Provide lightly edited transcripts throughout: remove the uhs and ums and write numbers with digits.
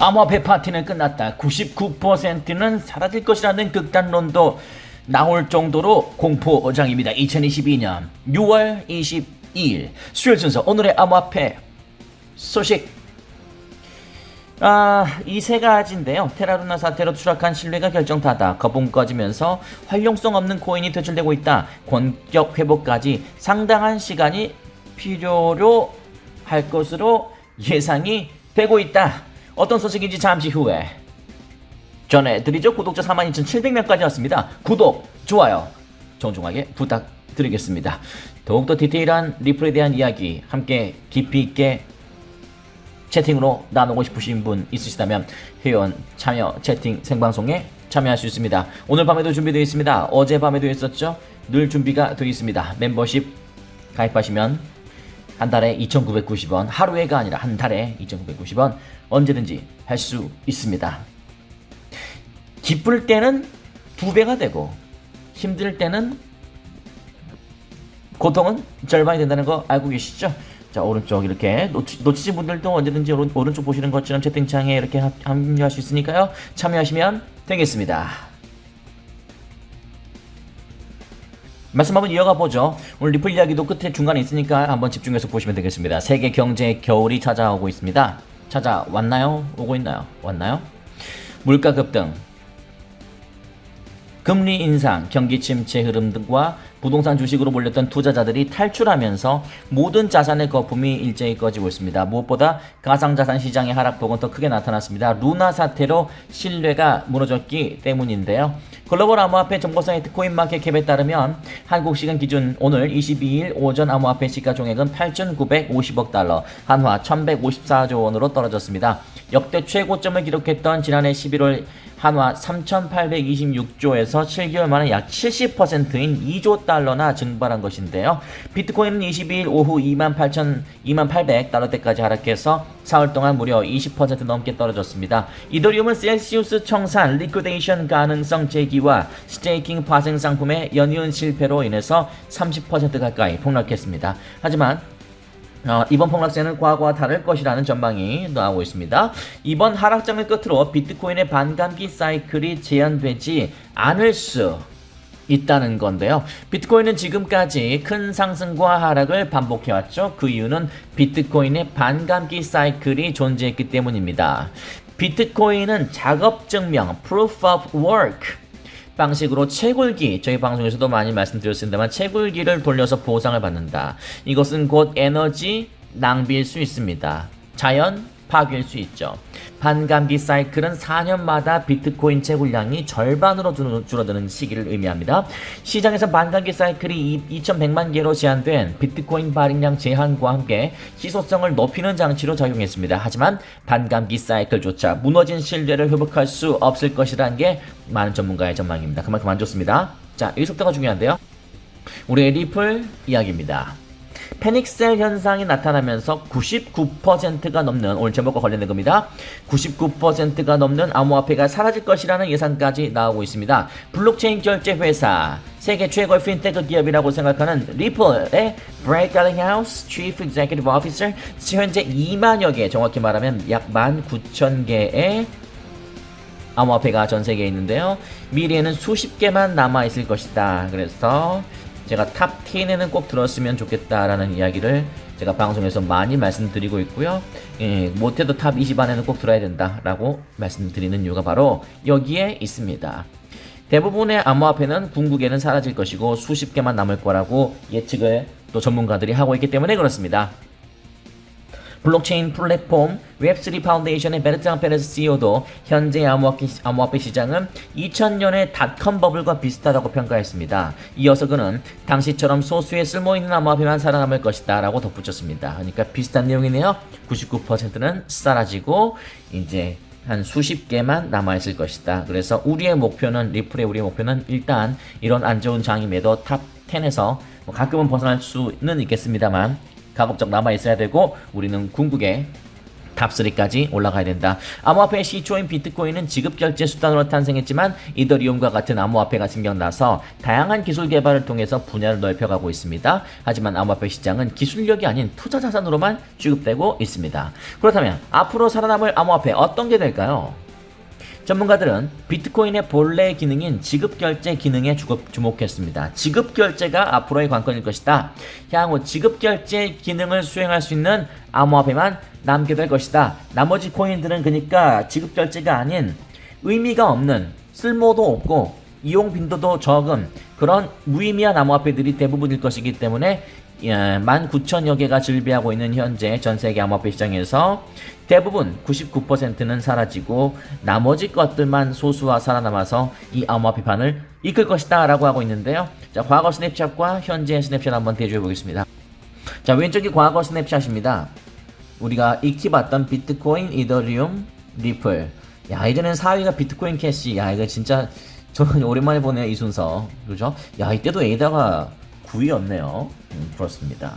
암호화폐 파티는 끝났다. 99%는 사라질 것이라는 극단론도 나올 정도로 공포장입니다. 2022년 6월 22일 수요일 순서 오늘의 암호화폐 소식. 이 세 가지인데요. 테라루나 사태로 추락한 신뢰가 결정타다. 거품 꺼지면서 활용성 없는 코인이 퇴출되고 있다. 권격 회복까지 상당한 시간이 필요로 할 것으로 예상이 되고 있다. 어떤 소식인지 잠시 후에 전해드리죠. 구독자 42,700명까지 왔습니다. 구독, 좋아요 정중하게 부탁드리겠습니다. 더욱더 디테일한 리플에 대한 이야기 함께 깊이 있게 채팅으로 나누고 싶으신 분 있으시다면 회원 참여 채팅 생방송에 참여할 수 있습니다. 오늘 밤에도 준비되어 있습니다. 어젯밤에도 했었죠. 늘 준비가 되어 있습니다. 멤버십 가입하시면 한 달에 2,990원, 하루에가 아니라 한 달에 2,990원 언제든지 할 수 있습니다. 기쁠 때는 2배가 되고 힘들 때는 고통은 절반이 된다는 거 알고 계시죠? 자, 오른쪽 이렇게 놓치신 분들도 언제든지 오른쪽 보시는 것처럼 채팅창에 이렇게 합류할 수 있으니까요. 참여하시면 되겠습니다. 말씀 한번 이어가 보죠. 오늘 리플 이야기도 끝에 중간에 있으니까 한번 집중해서 보시면 되겠습니다. 세계 경제의 겨울이 찾아오고 있습니다. 찾아왔나요? 오고 있나요? 왔나요? 물가 급등, 금리 인상, 경기 침체 흐름 등과 부동산 주식으로 몰렸던 투자자들이 탈출하면서 모든 자산의 거품이 일제히 꺼지고 있습니다. 무엇보다 가상자산 시장의 하락폭은 더 크게 나타났습니다. 루나 사태로 신뢰가 무너졌기 때문인데요. 글로벌 암호화폐 정보 사이트 코인마켓캡에 따르면 한국 시간 기준 오늘 22일 오전 암호화폐 시가총액은 8,950억 달러, 한화 1,154조 원으로 떨어졌습니다. 역대 최고점을 기록했던 지난해 11월 한화 3,826조에서 7개월 만에 약 70%인 2조 달러나 증발한 것인데요. 비트코인은 22일 오후 28,200달러대까지 하락해서 4월 동안 무려 20% 넘게 떨어졌습니다. 이더리움은 셀시우스 청산, 리퀴데이션 가능성 제기와 스테이킹 파생 상품의 연이은 실패로 인해서 30% 가까이 폭락했습니다. 하지만 이번 폭락세는 과거와 다를 것이라는 전망이 나오고 있습니다. 이번 하락장을 끝으로 비트코인의 반감기 사이클이 재현되지 않을 수 있다는 건데요. 비트코인은 지금까지 큰 상승과 하락을 반복해왔죠. 그 이유는 비트코인의 반감기 사이클이 존재했기 때문입니다. 비트코인은 작업 증명, proof of work 방식으로 채굴기, 저희 방송에서도 많이 말씀드렸습니다만 채굴기를 돌려서 보상을 받는다. 이것은 곧 에너지 낭비일 수 있습니다. 자연 파괴일 수 있죠. 반감기 사이클은 4년마다 비트코인 채굴량이 절반으로 줄어드는 시기를 의미합니다. 시장에서 반감기 사이클이 2,100만 개로 제한된 비트코인 발행량 제한과 함께 희소성을 높이는 장치로 작용했습니다. 하지만 반감기 사이클조차 무너진 신뢰를 회복할 수 없을 것이라는 게 많은 전문가의 전망입니다. 그만큼 안 좋습니다. 자, 여기서부터가 중요한데요. 우리의 리플 이야기입니다. 패닉셀 현상이 나타나면서 99%가 넘는, 오늘 제목과 관련된 겁니다. 99%가 넘는 암호화폐가 사라질 것이라는 예상까지 나오고 있습니다. 블록체인 결제 회사, 세계 최고의 핀테크 기업이라고 생각하는 리플의 브레이크 갈링하우스 Chief Executive Officer, 현재 2만여 개, 정확히 말하면 약 19,000개의 암호화폐가 전 세계에 있는데요. 미래에는 수십 개만 남아있을 것이다. 그래서 제가 탑 10에는 꼭 들었으면 좋겠다라는 이야기를 제가 방송에서 많이 말씀드리고 있고요. 못해도 탑 20 안에는 꼭 들어야 된다라고 말씀드리는 이유가 바로 여기에 있습니다. 대부분의 암호화폐는 궁극에는 사라질 것이고 수십 개만 남을 거라고 예측을 또 전문가들이 하고 있기 때문에 그렇습니다. 블록체인 플랫폼 웹3 파운데이션의 베르트랑 페레스 CEO도 현재 암호화폐 시장은 2000년의 닷컴 버블과 비슷하다고 평가했습니다. 이어서 그는 당시처럼 소수의 쓸모있는 암호화폐만 살아남을 것이다 라고 덧붙였습니다. 그러니까 비슷한 내용이네요. 99%는 사라지고 이제 한 수십 개만 남아있을 것이다. 그래서 우리의 목표는, 리플의 우리의 목표는 일단 이런 안 좋은 장임에도 탑 10에서 가끔은 벗어날 수는 있겠습니다만 가급적 남아있어야 되고, 우리는 궁극에 탑3까지 올라가야 된다. 암호화폐의 시초인 비트코인은 지급결제 수단으로 탄생했지만 이더리움과 같은 암호화폐가 생겨나서 다양한 기술 개발을 통해서 분야를 넓혀가고 있습니다. 하지만 암호화폐 시장은 기술력이 아닌 투자 자산으로만 취급되고 있습니다. 그렇다면 앞으로 살아남을 암호화폐 어떤 게 될까요? 전문가들은 비트코인의 본래 기능인 지급결제 기능에 주목했습니다. 지급결제가 앞으로의 관건일 것이다. 향후 지급결제 기능을 수행할 수 있는 암호화폐만 남게 될 것이다. 나머지 코인들은 그러니까 지급결제가 아닌 의미가 없는, 쓸모도 없고 이용 빈도도 적은 그런 무의미한 암호화폐들이 대부분일 것이기 때문에 19,000여 개가 즐비하고 있는 현재 전세계 암호화폐 시장에서 대부분 99%는 사라지고 나머지 것들만 소수와 살아남아서 이 암호화폐판을 이끌 것이다 라고 하고 있는데요. 자, 과거 스냅샷과 현재 스냅샷 한번 대조해 보겠습니다. 자, 왼쪽이 과거 스냅샷입니다. 우리가 익히 봤던 비트코인, 이더리움, 리플. 야, 이제는 4위가 비트코인 캐시. 야, 이거 진짜 저는 오랜만에 보네요, 이 순서. 그죠? 야, 이때도 에이다가 9위였네요. 그렇습니다.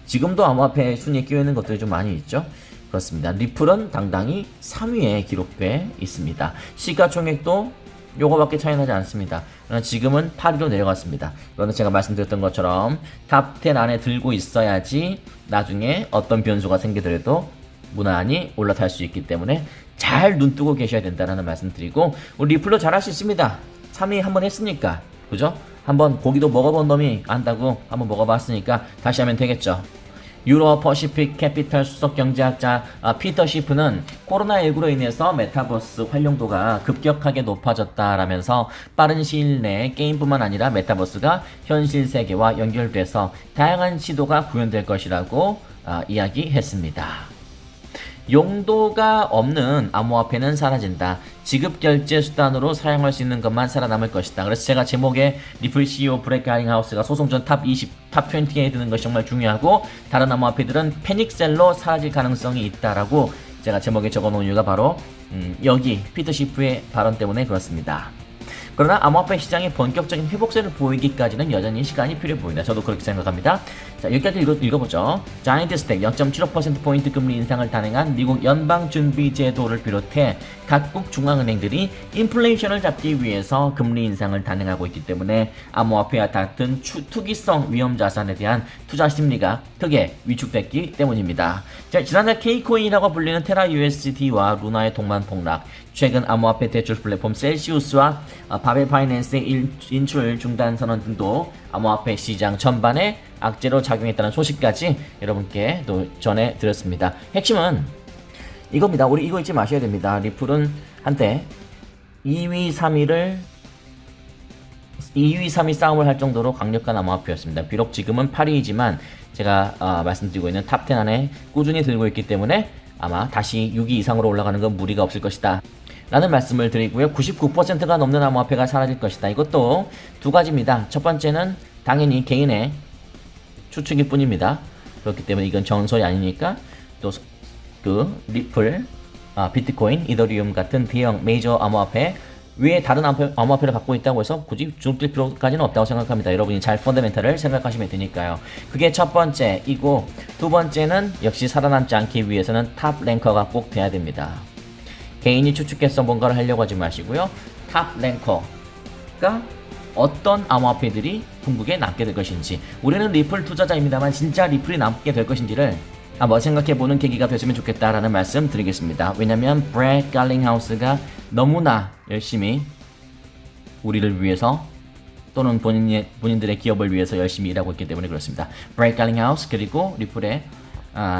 지금도 암호화폐 순위에 끼어있는 것들이 좀 많이 있죠. 그렇습니다. 리플은 당당히 3위에 기록돼 있습니다. 시가총액도 요거밖에 차이 나지 않습니다. 지금은 8위로 내려갔습니다. 그런데 제가 말씀드렸던 것처럼 탑10 안에 들고 있어야지 나중에 어떤 변수가 생기더라도 무난히 올라탈 수 있기 때문에 잘 눈뜨고 계셔야 된다는 말씀 드리고, 우리 리플도 잘할 수 있습니다. 3위 한번 했으니까, 그죠? 한번 고기도 먹어본 놈이 안다고 한번 먹어봤으니까 다시 하면 되겠죠. 유로 퍼시픽 캐피털 수석 경제학자 피터 시프는 코로나19로 인해서 메타버스 활용도가 급격하게 높아졌다라면서 빠른 시일 내에 게임뿐만 아니라 메타버스가 현실 세계와 연결돼서 다양한 시도가 구현될 것이라고 이야기했습니다. 용도가 없는 암호화폐는 사라진다. 지급결제 수단으로 사용할 수 있는 것만 살아남을 것이다. 그래서 제가 제목에 리플 CEO 브렉 가링하우스가 소송전 탑 20, 탑 20에 드는 것이 정말 중요하고 다른 암호화폐들은 패닉셀로 사라질 가능성이 있다라고 제가 제목에 적어놓은 이유가 바로 여기 피터 시프의 발언 때문에 그렇습니다. 그러나 암호화폐 시장의 본격적인 회복세를 보이기까지는 여전히 시간이 필요해 보인다. 저도 그렇게 생각합니다. 자, 여기까지 읽어보죠. 자이언트 스택 0.75%포인트 금리 인상을 단행한 미국 연방준비제도를 비롯해 각국 중앙은행들이 인플레이션을 잡기 위해서 금리 인상을 단행하고 있기 때문에 암호화폐와 같은 투기성 위험자산에 대한 투자 심리가 크게 위축됐기 때문입니다. 자, 지난달 K코인이라고 불리는 테라 USD와 루나의 동반 폭락, 최근 암호화폐 대출 플랫폼 셀시우스와 바벨 파이낸스의 인출 중단 선언 등도 암호화폐 시장 전반에 악재로 작용했다는 소식까지 여러분께 또 전해드렸습니다. 핵심은 이겁니다. 우리 이거 잊지 마셔야 됩니다. 리플은 한때 2위, 3위 싸움을 할 정도로 강력한 암호화폐였습니다. 비록 지금은 8위이지만 제가 말씀드리고 있는 탑10 안에 꾸준히 들고 있기 때문에 아마 다시 6위 이상으로 올라가는 건 무리가 없을 것이다 라는 말씀을 드리고요. 99%가 넘는 암호화폐가 사라질 것이다. 이것도 두 가지입니다. 첫 번째는 당연히 개인의 추측일 뿐입니다. 그렇기 때문에 이건 정설이 아니니까 또 그 리플, 비트코인, 이더리움 같은 대형 메이저 암호화폐 외에 다른 암호화폐를 갖고 있다고 해서 굳이 주눅들 필요까지는 없다고 생각합니다. 여러분이 잘 펀더멘탈을 생각하시면 되니까요. 그게 첫 번째이고, 두 번째는 역시 살아남지 않기 위해서는 탑 랭커가 꼭 돼야 됩니다. 개인이 추측해서 뭔가를 하려고 하지 마시고요. 탑 랭커가 어떤 암호화폐들이 궁극에 남게 될 것인지, 우리는 리플 투자자입니다만 진짜 리플이 남게 될 것인지를 한번 생각해보는 계기가 됐으면 좋겠다라는 말씀 드리겠습니다. 왜냐면 브렉 갈링하우스가 너무나 열심히 우리를 위해서 또는 본인들의 기업을 위해서 열심히 일하고 있기 때문에 그렇습니다. 브렉 갈링하우스 그리고 리플의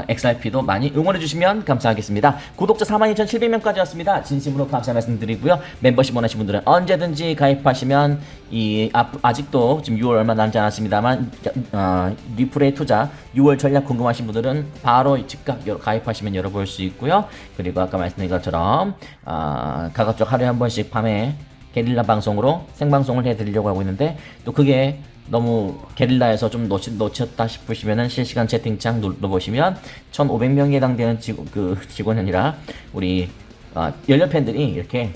XRP도 많이 응원해주시면 감사하겠습니다. 구독자 42,700명까지 왔습니다. 진심으로 감사 말씀드리고요. 멤버십 원하시는 분들은 언제든지 가입하시면 아직도 지금 6월 얼마 남지 않았습니다만 리플의 투자 6월 전략 궁금하신 분들은 바로 즉각 가입하시면 열어볼 수 있고요. 그리고 아까 말씀드린 것처럼 가급적 하루에 한 번씩 밤에 게릴라 방송으로 생방송을 해드리려고 하고 있는데, 또 그게 너무 게릴라에서 좀 놓쳤다 싶으시면은 실시간 채팅창 눌러보시면 1,500명에 해당되는 직원이 아니라 우리 열렬 팬들이 이렇게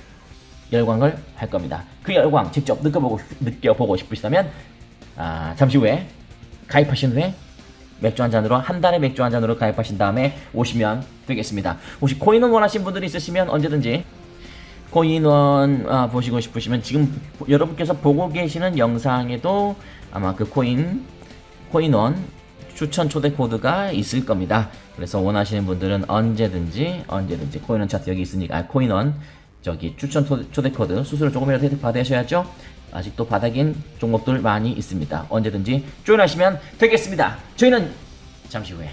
열광을 할 겁니다. 그 열광 직접 느껴보고 싶으시다면 잠시 후에 가입하신 후에 맥주 한 잔으로 한 달에 맥주 한 잔으로 가입하신 다음에 오시면 되겠습니다. 혹시 코인원 원하시는 분들이 있으시면 언제든지 코인원 보시고 싶으시면 지금 여러분께서 보고 계시는 영상에도 아마 그 코인원 추천 초대 코드가 있을 겁니다. 그래서 원하시는 분들은 언제든지 코인원 차트 여기 있으니까 코인원 저기 추천 초대 코드 수수료 조금이라도 혜택 받으셔야죠. 아직도 바닥인 종목들 많이 있습니다. 언제든지 조인하시면 되겠습니다. 저희는 잠시 후에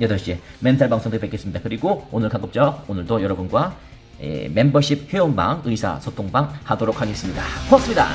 8시에 멘탈 방송 때 뵙겠습니다. 그리고 오늘 가급적 오늘도 여러분과 멤버십 회원방 의사소통방 하도록 하겠습니다. 고맙습니다.